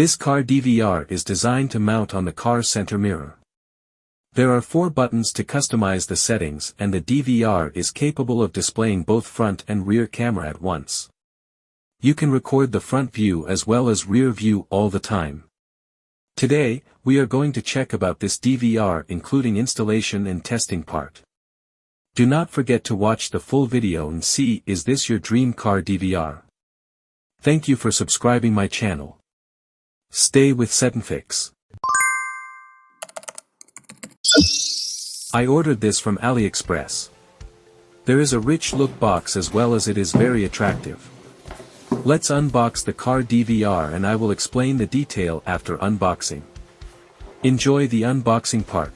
This CAR DVR is designed to mount on the car's center mirror. There are 4 buttons to customize the settings, and the DVR is capable of displaying both front and rear camera at once. You can record the front view as well as rear view all the time. Today, we are going to check about this DVR including installation and testing part. Do not forget to watch the full video and see is this your dream CAR DVR. Thank you for subscribing my channel. Stay with SetNFix. I ordered this from AliExpress. There is a rich look box as well as it is very attractive. Let's unbox the CAR DVR and I will explain the detail after unboxing. Enjoy the unboxing part.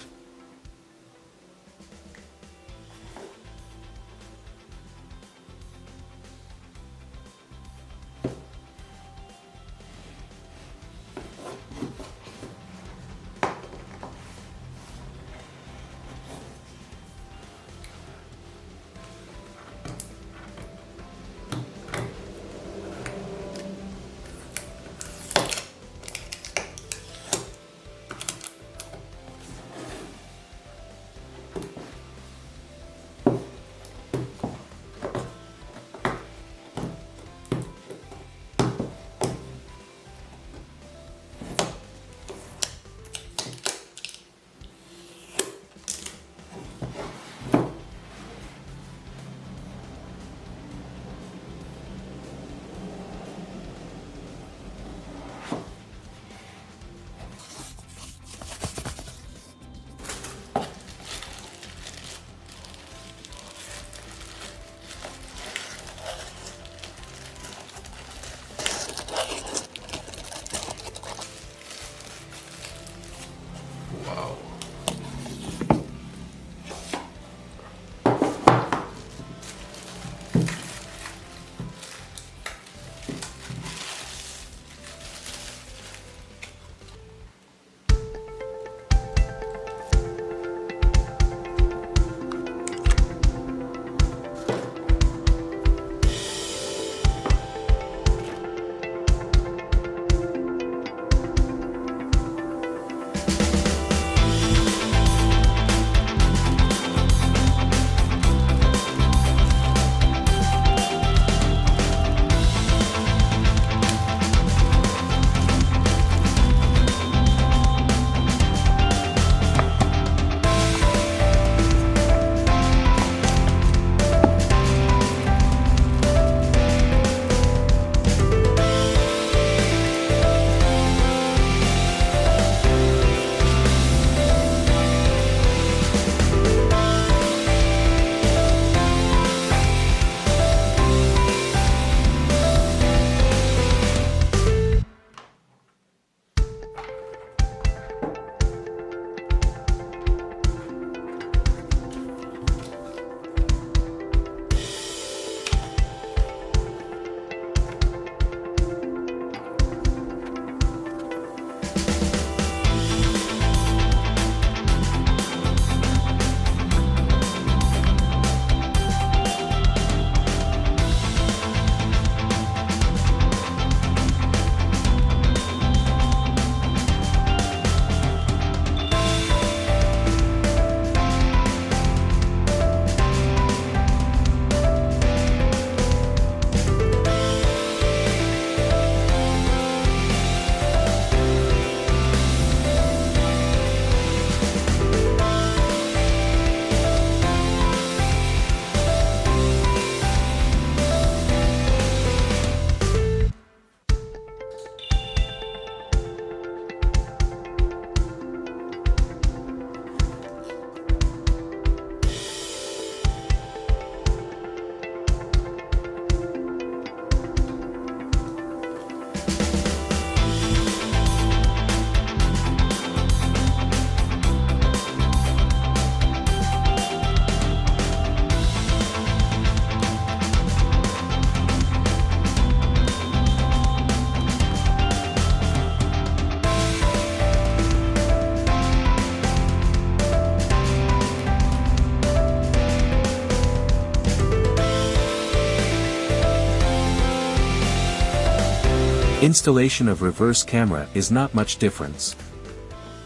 Installation of reverse camera is not much difference.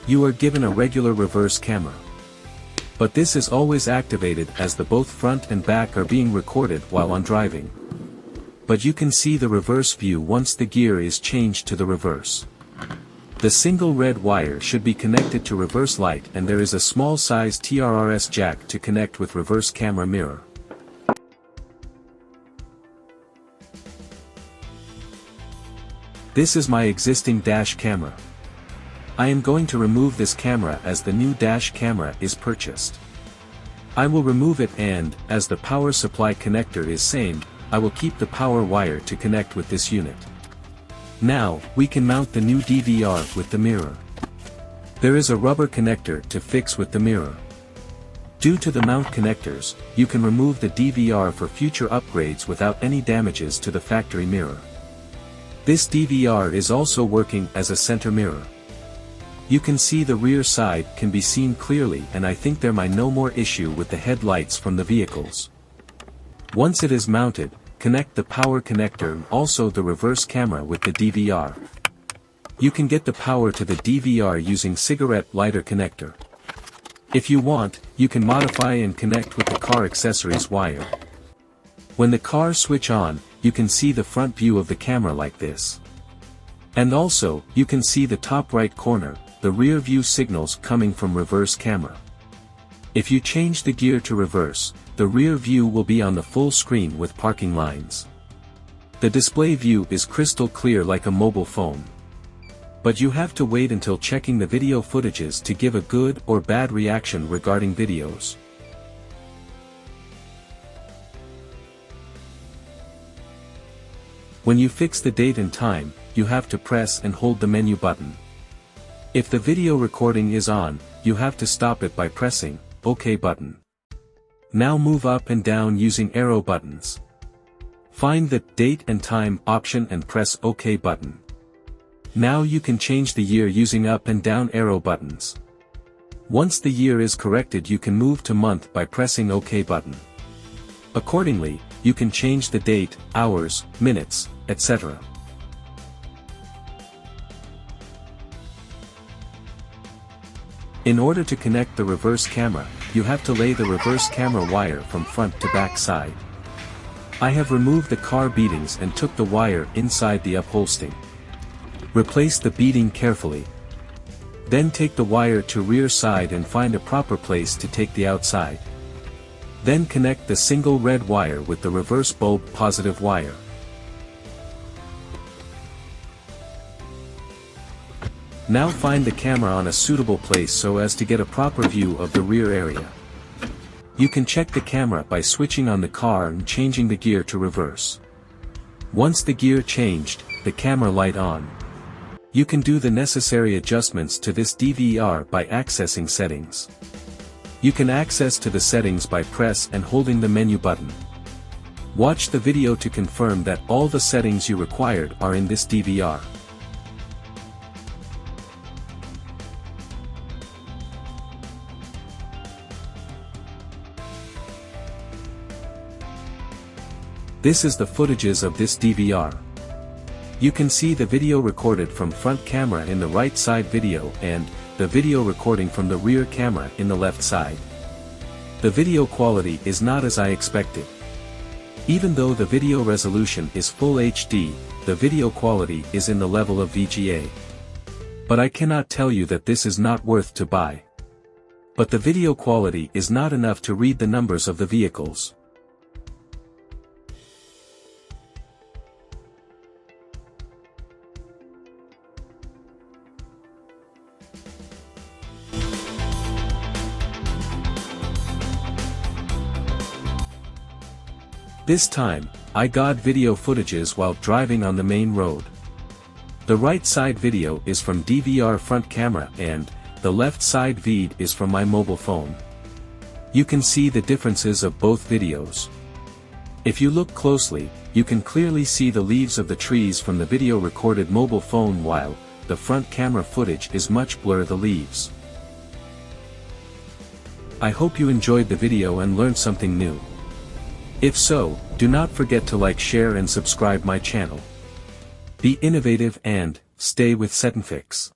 You are given a regular reverse camera. But this is always activated as the both front and back are being recorded while on driving. But you can see the reverse view once the gear is changed to the reverse. The single red wire should be connected to reverse light, and there is a small size TRRS jack to connect with reverse camera mirror. This is my existing dash camera. I am going to remove this camera as the new dash camera is purchased. I will remove it, and, as the power supply connector is same, I will keep the power wire to connect with this unit. Now, we can mount the new DVR with the mirror. There is a rubber connector to fix with the mirror. Due to the mount connectors, you can remove the DVR for future upgrades without any damages to the factory mirror. This DVR is also working as a center mirror. You can see the rear side can be seen clearly, and I think there might no more issue with the headlights from the vehicles. Once it is mounted, connect the power connector and also the reverse camera with the DVR. You can get the power to the DVR using cigarette lighter connector. If you want, you can modify and connect with the car accessories wire. When the car switch on, you can see the front view of the camera like this. And also, you can see the top right corner, the rear view signals coming from reverse camera. If you change the gear to reverse, the rear view will be on the full screen with parking lines. The display view is crystal clear like a mobile phone. But you have to wait until checking the video footages to give a good or bad reaction regarding videos. When you fix the date and time, you have to press and hold the menu button. If the video recording is on, you have to stop it by pressing OK button. Now move up and down using arrow buttons. Find the date and time option and press OK button. Now you can change the year using up and down arrow buttons. Once the year is corrected, you can move to month by pressing OK button. Accordingly, you can change the date, hours, minutes, etc. In order to connect the reverse camera, you have to lay the reverse camera wire from front to back side. I have removed the car beadings and took the wire inside the upholstering. Replace the beading carefully. Then take the wire to rear side and find a proper place to take the outside. Then connect the single red wire with the reverse bulb positive wire. Now find the camera on a suitable place so as to get a proper view of the rear area. You can check the camera by switching on the car and changing the gear to reverse. Once the gear changed, the camera light on. You can do the necessary adjustments to this DVR by accessing settings. You can access to the settings by press and holding the menu button. Watch the video to confirm that all the settings you required are in this DVR. This is the footages of this DVR. You can see the video recorded from front camera in the right side video and the video recording from the rear camera in the left side. The video quality is not as I expected. Even though the video resolution is full HD, the video quality is in the level of VGA. But I cannot tell you that this is not worth to buy. But the video quality is not enough to read the numbers of the vehicles. This time, I got video footages while driving on the main road. The right side video is from DVR front camera and the left side feed is from my mobile phone. You can see the differences of both videos. If you look closely, you can clearly see the leaves of the trees from the video recorded mobile phone, while the front camera footage is much blur the leaves. I hope you enjoyed the video and learned something new. If so, do not forget to like, share and subscribe my channel. Be innovative and stay with SetNFix.